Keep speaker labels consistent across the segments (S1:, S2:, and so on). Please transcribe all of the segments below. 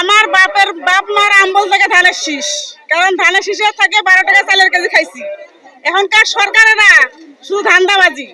S1: আমার বাপ মার আম্বল থেকে ধানের শীষ, কারণ ধানের শীষে থাকে 12 টাকা চালের কেজি খাইছি। এখনকার সরকারেরা শুধু ধান্দাবাজি।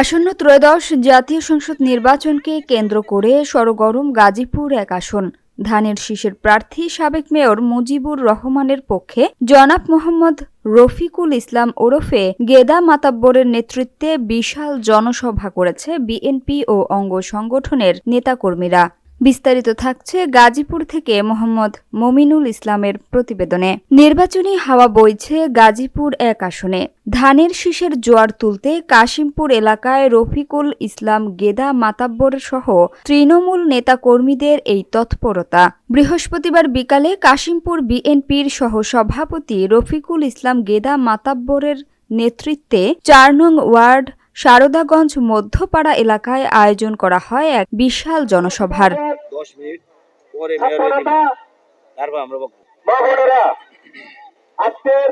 S2: আসন্ন ত্রয়োদশ জাতীয় সংসদ নির্বাচনকে কেন্দ্র করে সরগরম গাজীপুর 1 আসন। ধানের শীষের প্রার্থী সাবেক মেয়র মুজিবুর রহমানের পক্ষে জনাব মোহাম্মদ রফিকুল ইসলাম ওরফে গেদা মাতাব্বরের নেতৃত্বে বিশাল জনসভা করেছে বিএনপি ও অঙ্গ সংগঠনের নেতাকর্মীরা। বিস্তারিত থাকছে গাজীপুর থেকে মোহাম্মদ মমিনুল ইসলামের প্রতিবেদনে। নির্বাচনী হাওয়া বইছে গাজীপুর 1 আসনে। ধানের শীষের জোয়ার তুলতে কাশিমপুর এলাকায় রফিকুল ইসলাম গেদা মাতাব্বর সহ তৃণমূল নেতাকর্মীদের এই তৎপরতা। বৃহস্পতিবার বিকালে কাশিমপুর বিএনপির সহসভাপতি রফিকুল ইসলাম গেদা মাতাব্বরের নেতৃত্বে 4 নং ওয়ার্ড শারদাগঞ্জ মধ্যপাড়া এলাকায় আয়োজন করা হয় এক বিশাল জনসভার।
S3: 10 মিনিট পরে তারপর আমরা
S4: আজকের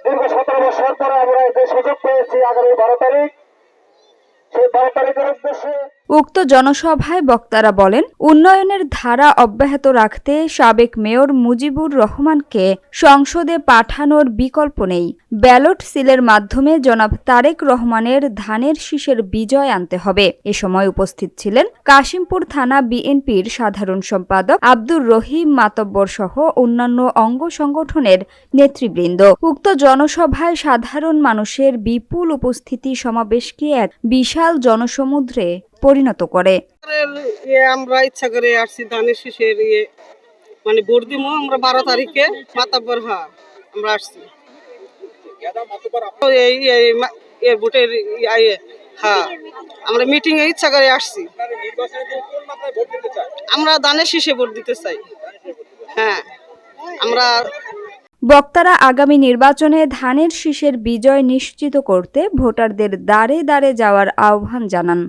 S4: দীর্ঘ 17 বছর পরে আমরা যে সুযোগ পেয়েছি আগামী 12 তারিখ, সেই 12 তারিখের উদ্দেশ্যে
S2: উক্ত জনসভায় বক্তারা বলেন, উন্নয়নের ধারা অব্যাহত রাখতে সাবেক মেয়র মুজিবুর রহমানকে সংসদে পাঠানোর বিকল্প নেই। ব্যালট সিলের মাধ্যমে জনাব তারেক রহমানের ধানের শীষের বিজয় আনতে হবে। এ সময় উপস্থিত ছিলেন কাশিমপুর থানা বিএনপির সাধারণ সম্পাদক আব্দুর রহিম মাতব্বর সহ অন্যান্য অঙ্গ সংগঠনের নেতৃবৃন্দ। উক্ত জনসভায় সাধারণ মানুষের বিপুল উপস্থিতি সমাবেশকে এক বিশাল জনসমুদ্রে পরিণত করে।
S1: আমরা ইচ্ছা করে আসছি ধানের শীষের মানে ভোট দিব আমরা 12 তারিখে মাতাব্বর। হ্যাঁ, আমরা আসছি এই ভোটের। হ্যাঁ, আমরা মিটিং এ ইচ্ছা করে আসছি। আমরা ধানের শীষে ভোট দিতে চাই। হ্যাঁ, আমরা
S2: বক্তারা আগামী নির্বাচনে ধানের শীষের বিজয় নিশ্চিত করতে ভোটারদের দাঁড়ে দাঁড়ে যাওয়ার আহ্বান জানান।